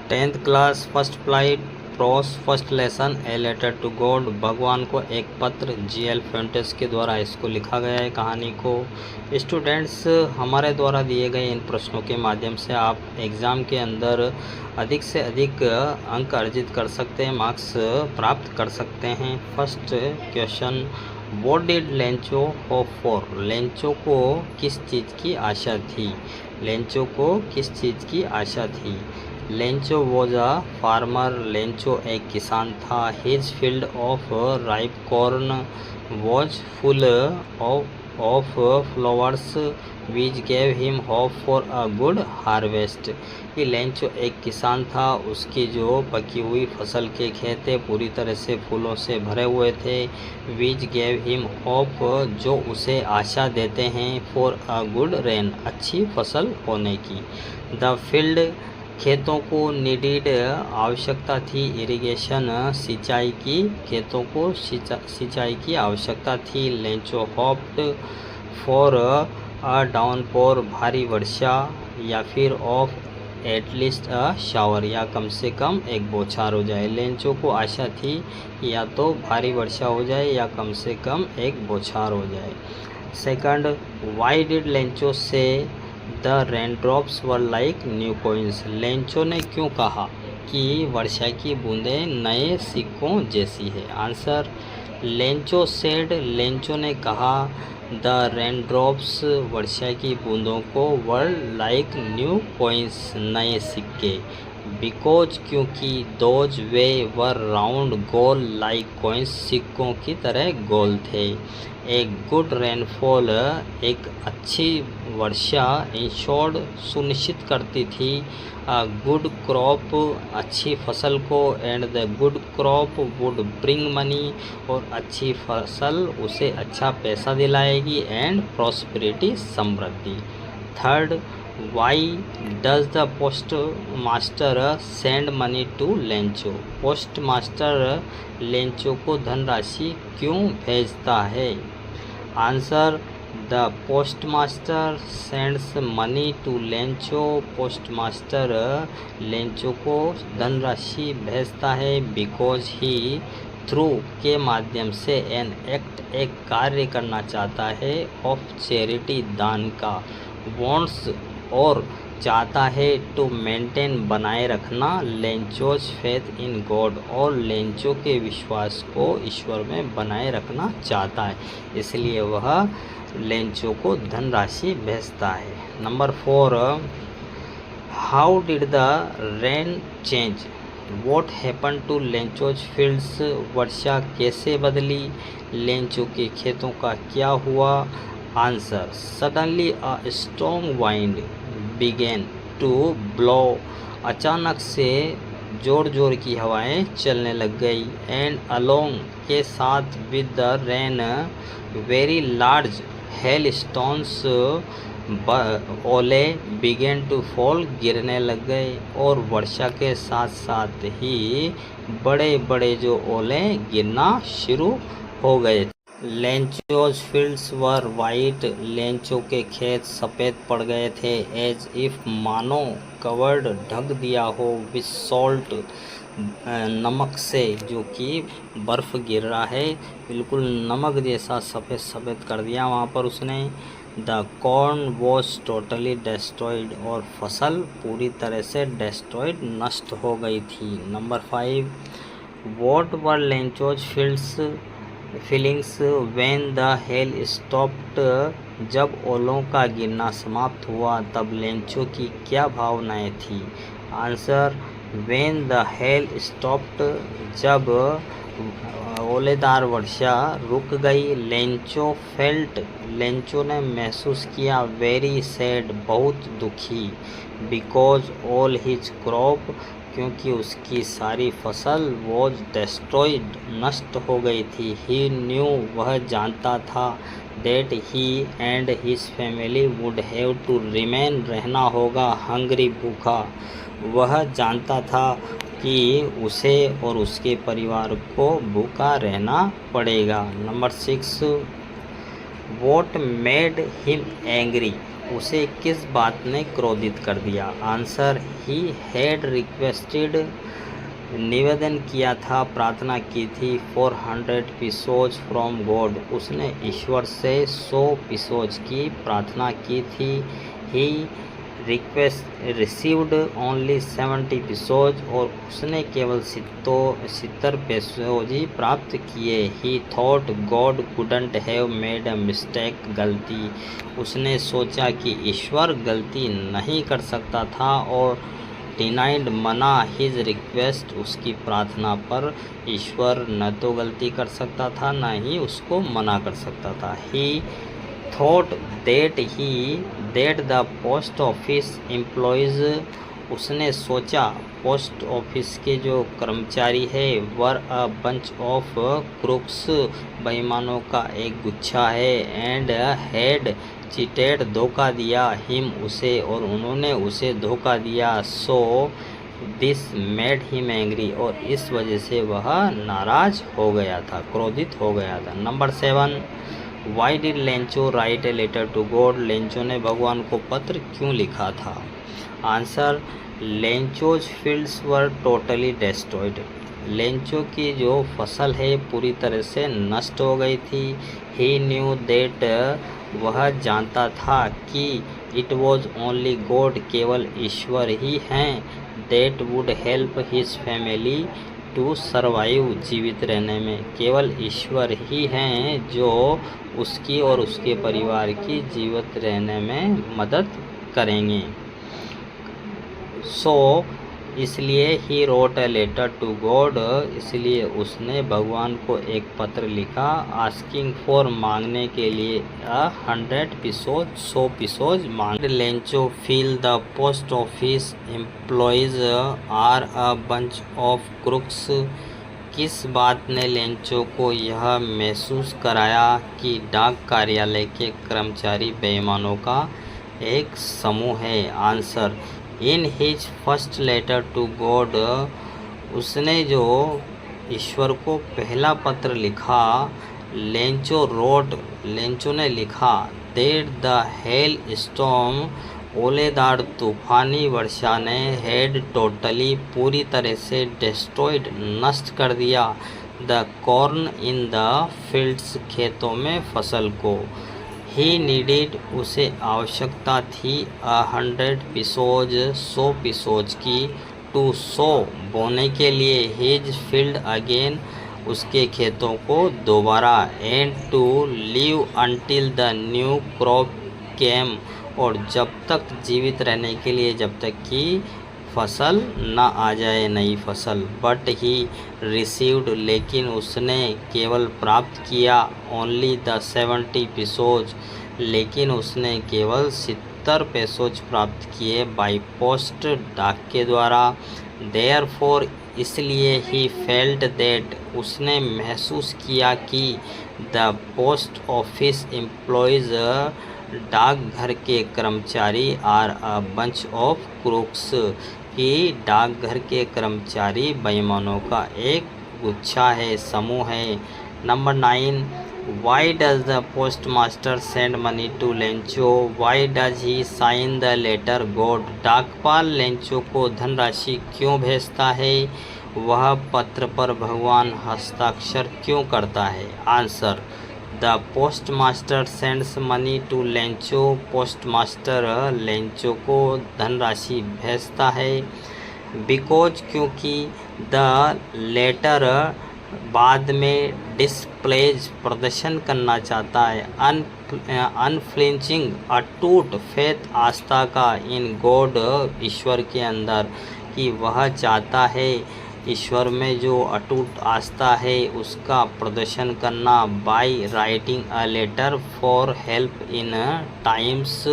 10th class first flight prose first lesson a letter to God. भगवान को एक पत्र जी.एल. फ्यूंटेस के द्वारा इसको लिखा गया है कहानी को। स्टूडेंट्स, हमारे द्वारा दिए गए इन प्रश्नों के माध्यम से आप एग्ज़ाम के अंदर अधिक से अधिक अंक अर्जित कर सकते हैं, मार्क्स प्राप्त कर सकते हैं। First question, what did Lencho hope for. Lencho को किस चीज़ की आशा थी? लेंचो को किस चीज़ की आशा थी? Lencho was a farmer. Lencho एक किसान था। His field of ripe corn was full of flowers which gave him hope for a good harvest. कि लेंचो एक किसान था, उसकी जो पकी हुई फसल के खेत थे पूरी तरह से फूलों से भरे हुए थे। विच गेव हिम होप, जो उसे आशा देते हैं, फॉर अ गुड रेन, अच्छी फसल होने की। द फील्ड, खेतों को नीडिड, आवश्यकता थी। इरिगेशन, सिंचाई की, खेतों को सिंचाई की आवश्यकता थी। Lencho hoped for a downpour, भारी वर्षा, या फिर ऑफ एटलीस्ट अ शावर, या कम से कम एक बौछार हो जाए। लेंचो को आशा थी या तो भारी वर्षा हो जाए या कम से कम एक बौछार हो जाए। सेकंड, वाई डिड लेंचो से the raindrops were like new coins. Lencho ने क्यों कहा कि वर्षा की बूंदें नए सिक्कों जैसी है? आंसर, लेंचो सेड, लेंचो ने कहा, द रेनड्रॉप्स, वर्षा की बूंदों को, वर लाइक न्यू कॉइन्स, नए सिक्के। बिकॉज, क्योंकि, those, way, were round, goal, like coins, सिक्कों की तरह गोल थे। एक गुड रेनफॉल, एक अच्छी वर्षा, इंश्योर्ड, सुनिश्चित करती थी, अ गुड क्रॉप, अच्छी फसल को, and the good crop would bring money, और अच्छी फसल उसे अच्छा पैसा दिलाएगी, एंड प्रॉस्पेरिटी, समृद्धि। Third, why does the postmaster send money to Lencho. Postmaster Lencho को धनराशि क्यों भेजता है? Answer, the postmaster sends money to Lencho, postmaster Lencho को धनराशि भेजता है, बिकॉज ही, थ्रू, के माध्यम से, एन एक्ट, एक कार्य करना चाहता है, ऑफ चैरिटी, दान का, वॉन्ट्स, और चाहता है, टू मेंटेन, बनाए रखना, लेंचोज फेथ इन गॉड, और लेंचो के विश्वास को ईश्वर में बनाए रखना चाहता है, इसलिए वह लेंचो को धनराशि भेजता है। Number 4, how did the rain change. What happen to Lencho's fields. वर्षा कैसे बदली, लेंचो के खेतों का क्या हुआ? Answer, suddenly a strong wind began to blow, अचानक से जोर जोर की हवाएं चलने लग गई, एंड अलोंग, के साथ, with the rain, very large hail stones, ओले, बिगेन टू फॉल, गिरने लग गए, और वर्षा के साथ साथ ही बड़े बड़े जो ओले गिरना शुरू हो गए। लेंचोज फील्ड्स वर वाइट, लेंचो के खेत सफ़ेद पड़ गए थे, एज इफ, मानो, कवर्ड, ढक दिया हो, विथ सॉल्ट, नमक से, जो कि बर्फ़ गिर रहा है, बिल्कुल नमक जैसा सफ़ेद सफ़ेद कर दिया वहाँ पर उसने। The corn was totally destroyed, और फसल पूरी तरह से डेस्ट्रॉयड, नष्ट हो गई थी। Number 5, what were Lencho's feelings when the hell stopped. जब ओलों का गिरना समाप्त हुआ तब लेंचो की क्या भावनाएं थी? Answer, when the hell stopped, जब ओलेदार वर्षा रुक गई। लेंचो फेल्ट, लेंचो ने महसूस किया, वेरी सैड, बहुत दुखी, बिकॉज ऑल हिज क्रॉप, क्योंकि उसकी सारी फसल, वॉज डेस्ट्रॉयड, नष्ट हो गई थी। ही न्यू, वह जानता था, that he and his family would have to remain, रहना होगा, हंग्री, भूखा, वह जानता था कि उसे और उसके परिवार को भूखा रहना पड़ेगा। Number 6, what made him angry. उसे किस बात ने क्रोधित कर दिया? आंसर, ही हैड रिक्वेस्टेड, निवेदन किया था, प्रार्थना की थी, 400 पिसोज फ्रॉम गॉड, उसने ईश्वर से 100 पिसोज की प्रार्थना की थी। ही रिसीव्ड ओनली 70 पिसोज, और उसने केवल 70 पिसोज ही प्राप्त किए। ही thought God couldn't have made a mistake, गलती, उसने सोचा कि ईश्वर गलती नहीं कर सकता था, और डिनाइड, मना, हिज रिक्वेस्ट, उसकी प्रार्थना पर ईश्वर न तो गलती कर सकता था, न ही उसको मना कर सकता था। ही thought that the post office employees, उसने सोचा पोस्ट ऑफिस के जो कर्मचारी है, वर अ बंच ऑफ क्रूक्स, बेईमानों का एक गुच्छा है, एंड हैड चीटेड, धोखा दिया, हिम, उसे, और उन्होंने उसे धोखा दिया। So this made him angry, और इस वजह से वह नाराज हो गया था, क्रोधित हो गया था। Number 7, why did Lencho write a letter to God, Lencho ने भगवान को पत्र क्यों लिखा था? Answer, Lencho's fields were totally destroyed, Lencho की जो फसल है पूरी तरह से नष्ट हो गई थी। ही न्यू दैट, वह जानता था कि इट वॉज ओनली गॉड, केवल ईश्वर ही हैं, that would help his family to survive, जीवित रहने में, केवल ईश्वर ही हैं जो उसकी और उसके परिवार की जीवित रहने में मदद करेंगे। सो इसलिए he wrote a letter to God, इसलिए उसने भगवान को एक पत्र लिखा, आस्किंग फॉर, मांगने के लिए, 100 पिसोज, 100 पिसोज मांग। Lencho feel the post office employees are a bunch of crooks, किस बात ने लेंचो को यह महसूस कराया कि डाक कार्यालय के कर्मचारी बेईमानों का एक समूह है? Answer, in his first letter to God, उसने जो ईश्वर को पहला पत्र लिखा, लेंचो रोट, लेंचो ने लिखा, दैट द हेल स्टॉर्म, ओलेदार तूफानी वर्षा ने, हैड टोटली, पूरी तरह से, डिस्ट्रॉयड, नष्ट कर दिया, the corn in the fields, खेतों में फसल को। ही नीडेड, उसे आवश्यकता थी, 100 पिसोज, 100 पिसोज की, टू सो, बोने के लिए, हिज फील्ड अगेन, उसके खेतों को दोबारा, and to live until the new crop came, और जब तक, जीवित रहने के लिए, जब तक कि फसल न आ जाए, नई फसल। बट ही रिसीव्ड, लेकिन उसने केवल प्राप्त किया, ओनली द 70 पिसोज, लेकिन उसने केवल 70 पेसोज प्राप्त किए, बाई पोस्ट, डाक के द्वारा। देयरफॉर, इसलिए, ही फेल्ट दैट, उसने महसूस किया कि, द पोस्ट ऑफिस एम्प्लॉयज़, डाकघर के कर्मचारी, are a bunch of crooks, कि डाकघर के कर्मचारी बेईमानों का एक गुच्छा है, समूह है। Number 9, why does the postmaster send money to Lencho, why does he sign the letter God, डाकपाल लेंचो को धनराशि क्यों भेजता है, वह पत्र पर भगवान हस्ताक्षर क्यों करता है? Answer, the postmaster sends money to Lencho, postmaster Lencho को धनराशि भेजता है, बिकॉज, क्योंकि, द लेटर, बाद में, डिस्प्लेज, प्रदर्शन करना चाहता है, अनफ्लिंचिंग, अटूट, फेथ, आस्था का, इन गॉड, ईश्वर के अंदर, कि वह चाहता है, ईश्वर में जो अटूट आस्था है उसका प्रदर्शन करना, by writing a letter for help in times,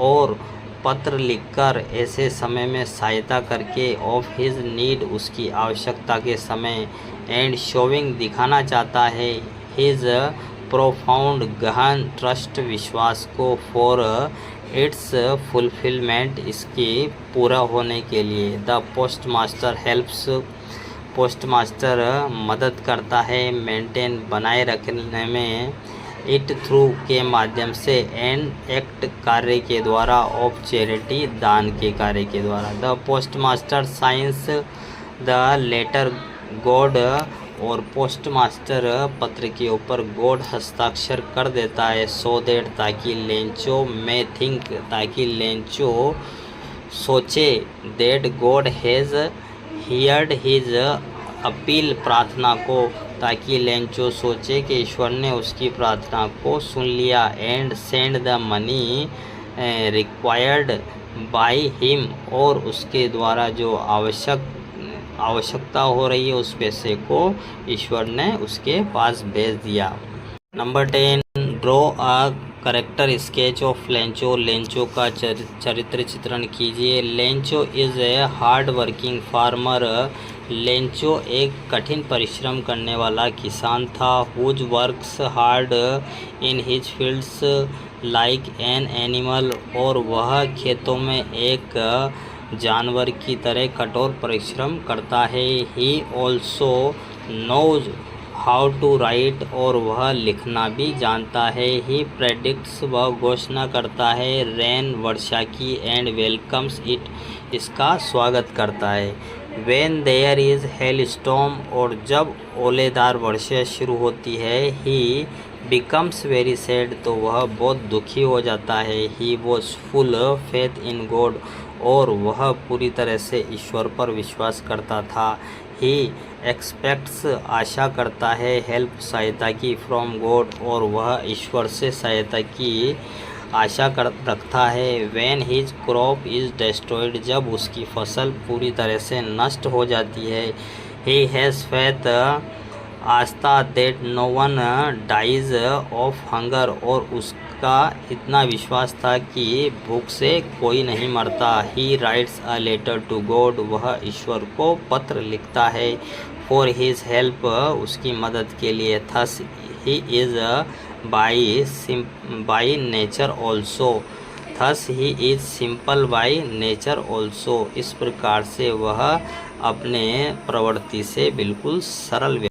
और पत्र लिखकर ऐसे समय में सहायता करके, ऑफ हिज नीड, उसकी आवश्यकता के समय, एंड शोविंग, दिखाना चाहता है, हिज प्रोफाउंड, गहन, ट्रस्ट, विश्वास को, फॉर इट्स फुलफिलमेंट, इसके पूरा होने के लिए। The post master helps, post master मदद करता है, मेंटेन, बनाए रखने में, इट थ्रू के माध्यम से, एंड एक्ट कार्य के द्वारा, ऑफ चैरिटी दान के कार्य के द्वारा। The postmaster signs the letter God, और पोस्टमास्टर पत्र के ऊपर गॉड हस्ताक्षर कर देता है। सो दैट, ताकि लेंचो में थिंक, ताकि लेंचो सोचे, that God has heard his appeal, प्रार्थना को, ताकि लेंचो सोचे कि ईश्वर ने उसकी प्रार्थना को सुन लिया। And send the money required by him, और उसके द्वारा जो आवश्यकता हो रही है उस पैसे को ईश्वर ने उसके पास भेज दिया। Number 10, draw a character sketch of Lencho. Lencho का चरित्र चित्रण कीजिए। Lencho is a hard working farmer. Lencho एक कठिन परिश्रम करने वाला किसान था। Who's works hard in his fields like an animal, और वह खेतों में एक जानवर की तरह कठोर परिश्रम करता है। He also knows how to write, और वह लिखना भी जानता है। ही प्रेडिक्ट्स, वह घोषणा करता है। रेन, वर्षा की। एंड वेलकम्स इट, इसका स्वागत करता है। When there is hail storm, और जब ओलेदार वर्षा शुरू होती है। ही बिकम्स वेरी सैड, तो वह बहुत दुखी हो जाता है। He was full faith in God, और वह पूरी तरह से ईश्वर पर विश्वास करता था। ही एक्सपेक्ट्स, आशा करता है। हेल्प, सहायता की। फ्रॉम गॉड, और वह ईश्वर से सहायता की आशा रखता है। When his crop is destroyed, जब उसकी फसल पूरी तरह से नष्ट हो जाती है। ही हैज़ फेथ, आस्था, that no one dies of hunger, और उसका इतना विश्वास था कि भूख से कोई नहीं मरता। He writes a letter to God, वह ईश्वर को पत्र लिखता है। फॉर हिज हेल्प, उसकी मदद के लिए। Thus he is by nature also, thus he is simple by nature also, इस प्रकार से वह अपने प्रवृत्ति से बिल्कुल सरल